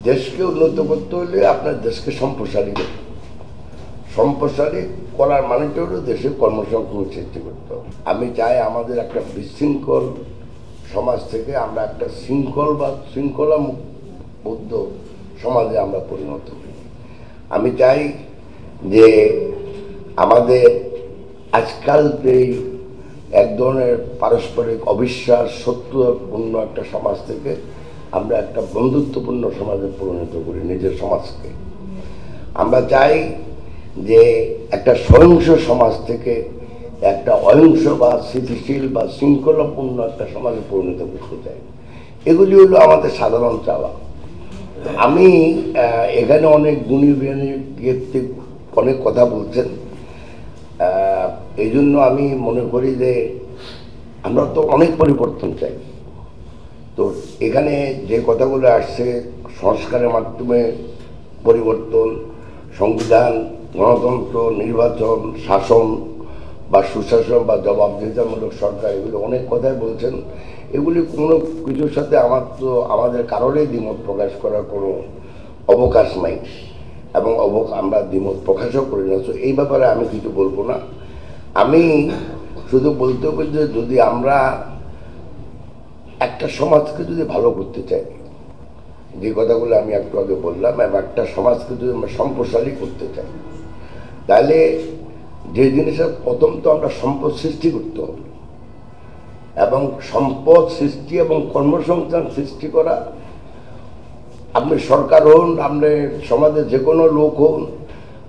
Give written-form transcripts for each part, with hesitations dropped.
দেশকে উন্নত করতে হলে আপনার দেশকে সম্প্রসারী করতে, সম্প্রসারী করার মানেটা হলো দেশে কর্মসংস্থান সৃষ্টি করতে হবে। আমি চাই আমাদের একটা বিশৃঙ্খল সমাজ থেকে আমরা একটা শৃঙ্খল বা শৃঙ্খলাবদ্ধ সমাজে আমরা পরিণত হই। আমি চাই যে আমাদের আজকাল এই এক ধরনের পারস্পরিক অবিশ্বাস শত্রুতাপূর্ণ একটা সমাজ থেকে আমরা একটা বন্ধুত্বপূর্ণ সমাজে পরিণত করি নিজের সমাজকে। আমরা চাই যে একটা সহিংস সমাজ থেকে একটা অহিংস বা স্থিতিশীল বা শৃঙ্খলাপূর্ণ একটা সমাজে পরিণত করতে চাই। এগুলি হলো আমাদের সাধারণ চাওয়া। আমি এখানে অনেক গুণী ব্যক্তি অনেক কথা বলছেন, এই জন্য আমি মনে করি যে আমরা তো অনেক পরিবর্তন চাই। তো এখানে যে কথাগুলো আসছে সংস্কারের মাধ্যমে পরিবর্তন, সংবিধান, গণতন্ত্র, নির্বাচন, শাসন বা সুশাসন বা জবাবদিহিতামূলক সরকার, এগুলো অনেক কথাই বলছেন। এগুলি কোনো কিছুর সাথে আমাদের কারণেই দ্বিমত প্রকাশ করার কোনো অবকাশ নাই এবং আমরা দ্বিমত প্রকাশও করি না। তো এই ব্যাপারে আমি কিছু বলবো না। আমি শুধু বলতে হবে যে যদি আমরা একটা সমাজকে যদি ভালো করতে চাই, যে কথাগুলো আমি একটু আগে বললাম, এবং একটা সমাজকে যদি আমরা সম্প্রসারী করতে চাই, তাহলে যে জিনিসের প্রথম তো আমরা সম্পদ সৃষ্টি করতে হবে, এবং সম্পদ সৃষ্টি এবং কর্মসংস্থান সৃষ্টি করা, আপনি সরকার হন, আপনি সমাজের যে কোনো লোক হন,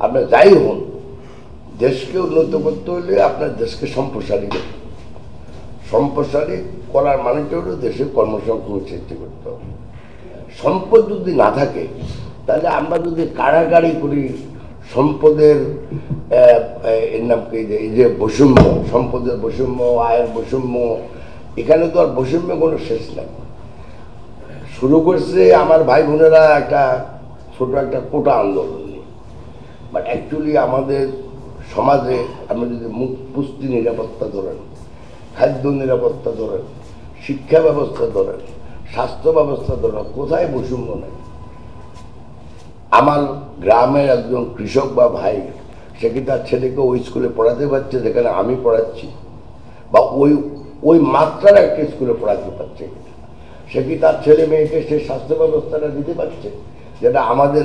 আপনি যাই হন, দেশকে উন্নত করতে হলে আপনার দেশকে সম্প্রসারী করতে, সম্প্রসারী করার মানেটা হলো দেশে কর্মসংস্থান সৃষ্টি করতে হবে। সম্পদ যদি না থাকে তাহলে আমরা যদি কাড়াকাড়ি করি সম্পদের এর নাম কি, এই যে বৈষম্য, সম্পদের বৈষম্য, আয়ের বৈষম্য, এখানে তো আর বৈষম্য কোনো শেষ নাই। শুরু করছে আমার ভাই বোনেরা একটা ছোট একটা কোটা আন্দোলন নিয়ে, বাট অ্যাকচুয়ালি আমাদের সমাজে আমরা যদি পুষ্টি নিরাপত্তা ধরেন, খাদ্য নিরাপত্তা ধরেন, শিক্ষা ব্যবস্থা ধরেন, স্বাস্থ্য ব্যবস্থা ধরেন, কোথায় বৈষম্য নেই। আমার গ্রামের একজন কৃষক বা ভাই, সে কি তার ছেলেকে ওই স্কুলে পড়াতে পারছে যেখানে আমি পড়াচ্ছি, বা ওই মাত্রার একটা স্কুলে পড়াতে পারছে? সে কি তার ছেলে মেয়েকে সে স্বাস্থ্য ব্যবস্থাটা দিতে পারছে যেটা আমাদের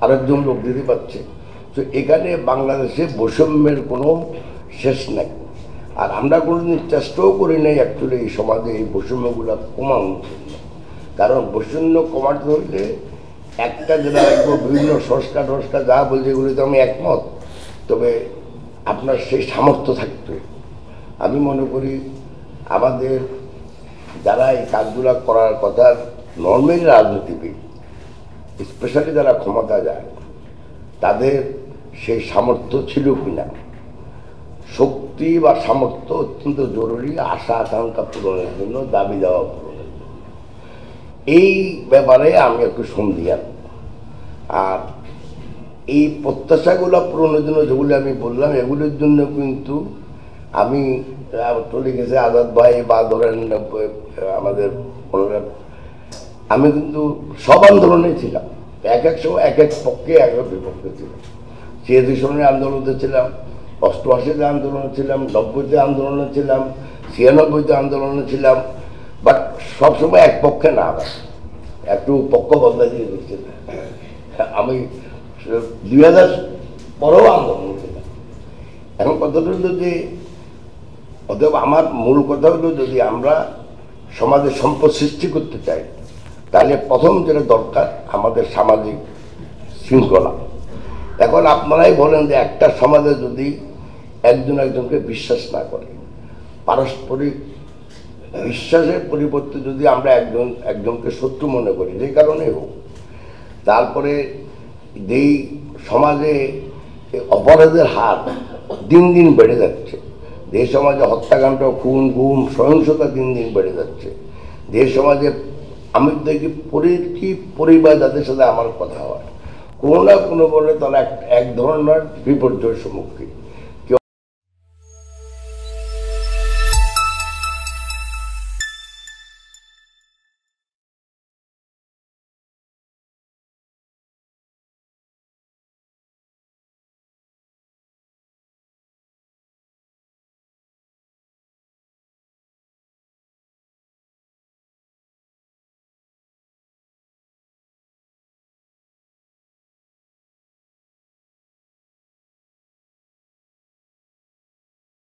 আরেকজন লোক দিতে পারছে? তো এখানে বাংলাদেশে বৈষম্যের কোনো শেষ নাই। আর আমরা কোনোদিন চেষ্টাও করি নাই অ্যাকচুয়ালি এই সমাজে এই বৈষম্যগুলো কমানোর জন্য। কারণ বৈষম্য কমাতে হইলে একটা যেটা বিভিন্ন সংস্কার যা বলছে এগুলিতে আমি একমত, তবে আপনার সেই সামর্থ্য থাকতে। আমি মনে করি আমাদের যারা এই কাজগুলো করার কথা, নর্মাল রাজনীতিবিদ, স্পেশালি যারা ক্ষমতা যায়, তাদের সেই সামর্থ্য ছিল কিনা। শক্তি বা সামর্থ্য অত্যন্ত জরুরি আশা আকাঙ্ক্ষা পূরণের জন্য, দাবি দেওয়া পূরণের জন্য। এই ব্যাপারে আমি একটু সন্দিহান। আর এই প্রত্যাশাগুলো পূরণের জন্য যেগুলো আমি বললাম, এগুলোর জন্য কিন্তু আমি চলে গেছে আজাদ ভাই বা ধরেন আমাদের, আমি কিন্তু সব আন্দোলনে ছিলাম, এক এক সময় এক এক পক্ষে এক এক বিপক্ষে ছিলাম। 86 সনের আন্দোলনে ছিলাম, 88-তে আন্দোলনে ছিলাম, 90-তে আন্দোলনে ছিলাম, 96-তে আন্দোলনে ছিলাম, বাট সবসময় এক পক্ষে না, একটু পক্ষ বদলা দিয়ে দিচ্ছিলাম। আমি 2000 পরেও আন্দোলন ছিলাম। এখন কথাটা হলো যে, অতএব আমার মূল কথা হলো যদি আমরা সমাজে সম্পদ সৃষ্টি করতে চাই, তাহলে প্রথম যেটা দরকার আমাদের সামাজিক শৃঙ্খলা। এখন আপনারাই বলেন যে একটা সমাজে যদি একজন একজনকে বিশ্বাস না করে, পারস্পরিক বিশ্বাসের পরিবর্তে যদি আমরা একজনকে শত্রু মনে করি, যে কারণেই হোক, তারপরে যেই সমাজে অপরাধের হার দিন দিন বেড়ে যাচ্ছে, যে সমাজে হত্যাকাণ্ড, খুন, গুম, সহিংসতা দিন দিন বেড়ে যাচ্ছে, যে সমাজে আমি দেখি প্রতি পরিবার যাদের সাথে আমার কথা হয়, কোনো না কোনো বলে তারা এক ধরনের বিপর্যয়ের সম্মুখীন।